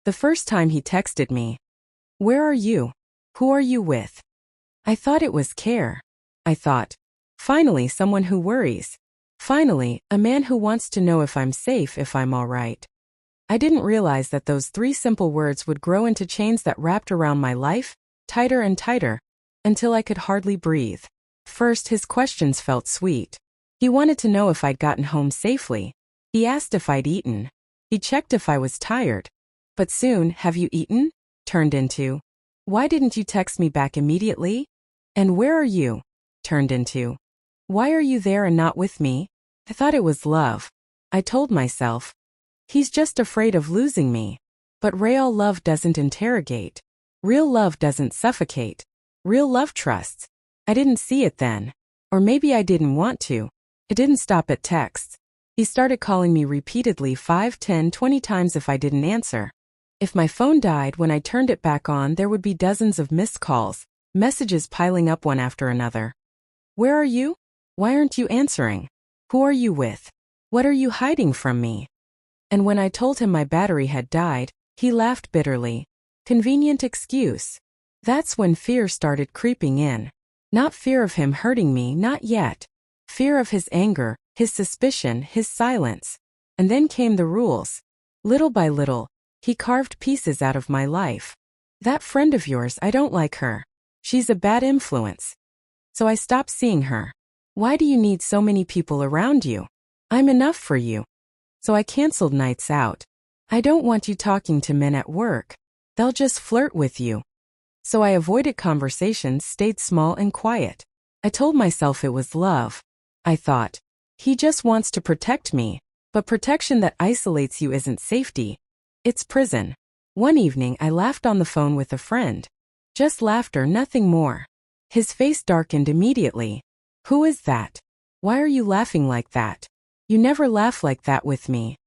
The first time he texted me, "Where are you? Who are you with?" I thought it was care. I thought, finally someone who worries. Finally, a man who wants to know if I'm safe, if I'm all right. I didn't realize that those 3 simple words would grow into chains that wrapped around my life, tighter and tighter, until I could hardly breathe. First, his questions felt sweet. He wanted to know if I'd gotten home safely. He asked if I'd eaten. He checked if I was tired. But soon, "Have you eaten?" turned into, "Why didn't you text me back immediately?" And "Where are you?" turned into, "Why are you there and not with me?" I thought it was love. I told myself, he's just afraid of losing me. But real love doesn't interrogate. Real love doesn't suffocate. Real love trusts. I didn't see it then. Or maybe I didn't want to. It didn't stop at texts. He started calling me repeatedly 5, 10, 20 times if I didn't answer. If my phone died, when I turned it back on, there would be dozens of missed calls, messages piling up one after another. "Where are you? Why aren't you answering? Who are you with? What are you hiding from me?" And when I told him my battery had died, he laughed bitterly. Convenient excuse. That's when fear started creeping in. Not fear of him hurting me, not yet. Fear of his anger, his suspicion, his silence. And then came the rules. Little by little, he carved pieces out of my life. "That friend of yours, I don't like her. She's a bad influence." So I stopped seeing her. "Why do you need so many people around you? I'm enough for you." So I canceled nights out. "I don't want you talking to men at work. They'll just flirt with you." So I avoided conversations, stayed small and quiet. I told myself it was love. I thought, he just wants to protect me. But protection that isolates you isn't safety. It's prison. One evening I laughed on the phone with a friend. Just laughter, nothing more. His face darkened immediately. "Who is that? Why are you laughing like that? You never laugh like that with me."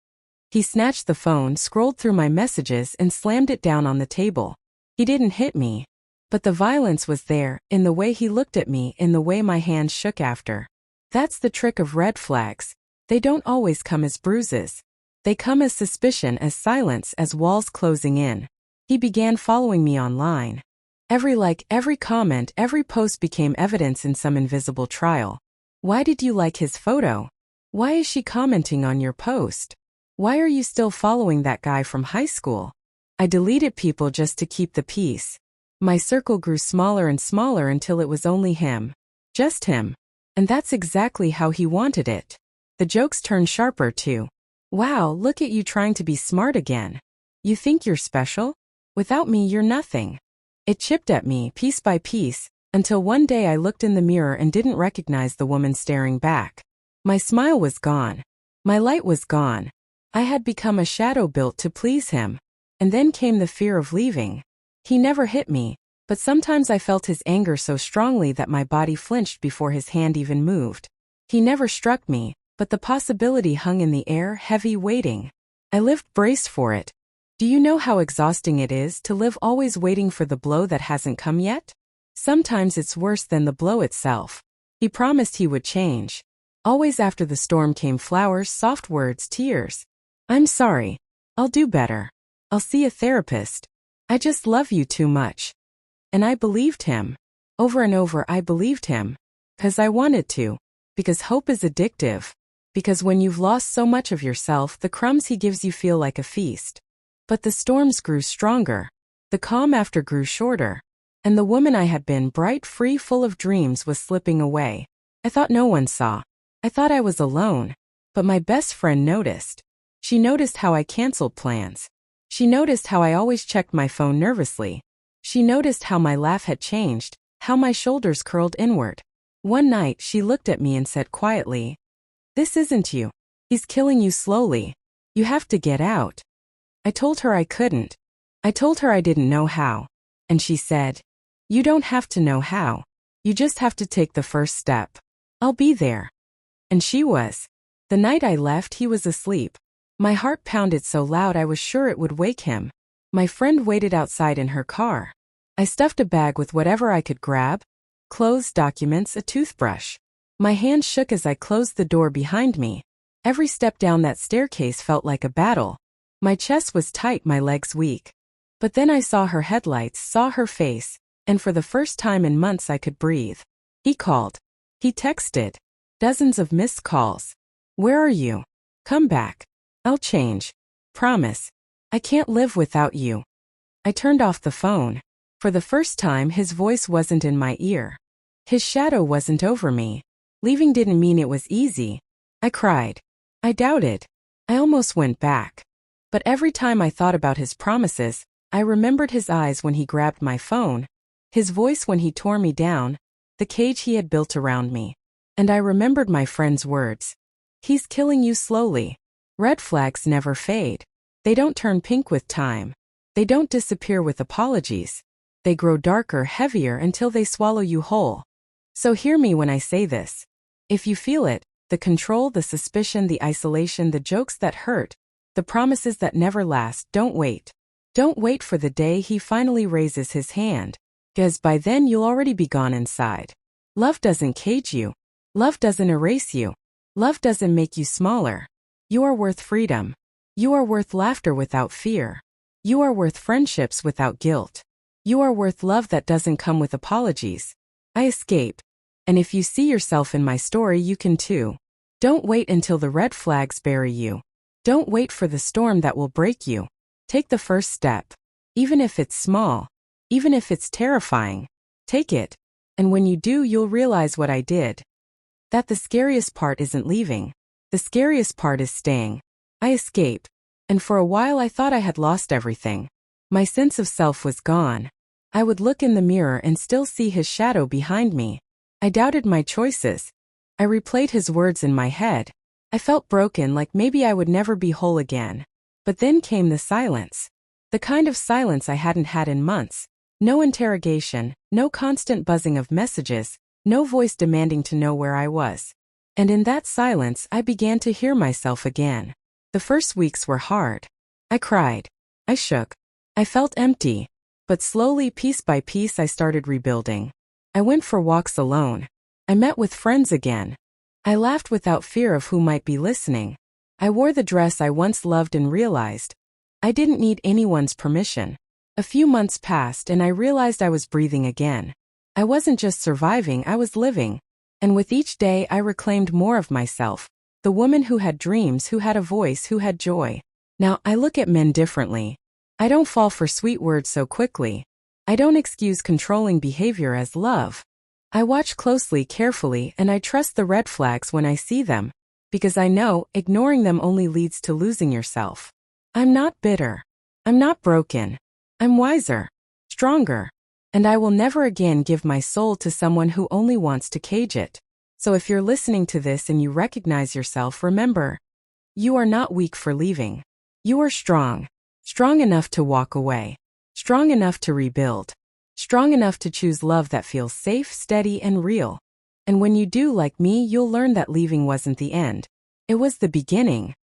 He snatched the phone, scrolled through my messages and slammed it down on the table. He didn't hit me. But the violence was there, in the way he looked at me, in the way my hands shook after. That's the trick of red flags. They don't always come as bruises. They come as suspicion, as silence, as walls closing in. He began following me online. Every like, every comment, every post became evidence in some invisible trial. "Why did you like his photo? Why is she commenting on your post? Why are you still following that guy from high school?" I deleted people just to keep the peace. My circle grew smaller and smaller until it was only him. Just him. And that's exactly how he wanted it. The jokes turned sharper too. "Wow, look at you trying to be smart again. You think you're special? Without me, you're nothing." It chipped at me, piece by piece, until one day I looked in the mirror and didn't recognize the woman staring back. My smile was gone. My light was gone. I had become a shadow built to please him. And then came the fear of leaving. He never hit me, but sometimes I felt his anger so strongly that my body flinched before his hand even moved. He never struck me, but the possibility hung in the air, heavy, waiting. I lived braced for it. Do you know how exhausting it is to live always waiting for the blow that hasn't come yet? Sometimes it's worse than the blow itself. He promised he would change. Always after the storm came flowers, soft words, tears. "I'm sorry. I'll do better. I'll see a therapist. I just love you too much." And I believed him. Over and over I believed him. 'Cause I wanted to. Because hope is addictive. Because when you've lost so much of yourself, the crumbs he gives you feel like a feast. But the storms grew stronger. The calm after grew shorter. And the woman I had been, bright, free, full of dreams, was slipping away. I thought no one saw. I thought I was alone. But my best friend noticed. She noticed how I canceled plans. She noticed how I always checked my phone nervously. She noticed how my laugh had changed, how my shoulders curled inward. One night she looked at me and said quietly, "This isn't you. He's killing you slowly. You have to get out." I told her I couldn't. I told her I didn't know how. And she said, "You don't have to know how. You just have to take the first step. I'll be there." And she was. The night I left, he was asleep. My heart pounded so loud I was sure it would wake him. My friend waited outside in her car. I stuffed a bag with whatever I could grab: clothes, documents, a toothbrush. My hand shook as I closed the door behind me. Every step down that staircase felt like a battle. My chest was tight, my legs weak. But then I saw her headlights, saw her face, and for the first time in months I could breathe. He called. He texted. Dozens of missed calls. Where are you? Come back. I'll change. Promise. I can't live without you. I turned off the phone. For the first time, his voice wasn't in my ear. His shadow wasn't over me. Leaving didn't mean it was easy. I cried. I doubted. I almost went back. But every time I thought about his promises, I remembered his eyes when he grabbed my phone, his voice when he tore me down, the cage he had built around me. And I remembered my friend's words. He's killing you slowly. Red flags never fade. They don't turn pink with time. They don't disappear with apologies. They grow darker, heavier until they swallow you whole. So hear me when I say this. If you feel it, the control, the suspicion, the isolation, the jokes that hurt, the promises that never last, don't wait. Don't wait for the day he finally raises his hand, because by then you'll already be gone inside. Love doesn't cage you. Love doesn't erase you. Love doesn't make you smaller. You are worth freedom. You are worth laughter without fear. You are worth friendships without guilt. You are worth love that doesn't come with apologies. I escaped. And if you see yourself in my story, you can too. Don't wait until the red flags bury you. Don't wait for the storm that will break you. Take the first step. Even if it's small. Even if it's terrifying. Take it. And when you do, you'll realize what I did. That the scariest part isn't leaving. The scariest part is staying. I escaped. And for a while I thought I had lost everything. My sense of self was gone. I would look in the mirror and still see his shadow behind me. I doubted my choices. I replayed his words in my head. I felt broken, like maybe I would never be whole again. But then came the silence. The kind of silence I hadn't had in months. No interrogation, no constant buzzing of messages, no voice demanding to know where I was. And in that silence, I began to hear myself again. The first weeks were hard. I cried. I shook. I felt empty. But slowly, piece by piece, I started rebuilding. I went for walks alone. I met with friends again. I laughed without fear of who might be listening. I wore the dress I once loved and realized I didn't need anyone's permission. A few months passed and I realized I was breathing again. I wasn't just surviving, I was living. And with each day I reclaimed more of myself. The woman who had dreams, who had a voice, who had joy. Now I look at men differently. I don't fall for sweet words so quickly. I don't excuse controlling behavior as love. I watch closely, carefully, and I trust the red flags when I see them. Because I know ignoring them only leads to losing yourself. I'm not bitter. I'm not broken. I'm wiser. Stronger. And I will never again give my soul to someone who only wants to cage it. So if you're listening to this and you recognize yourself, remember, you are not weak for leaving. You are strong. Strong enough to walk away. Strong enough to rebuild. Strong enough to choose love that feels safe, steady, and real. And when you do, like me, you'll learn that leaving wasn't the end. It was the beginning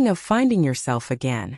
of finding yourself again.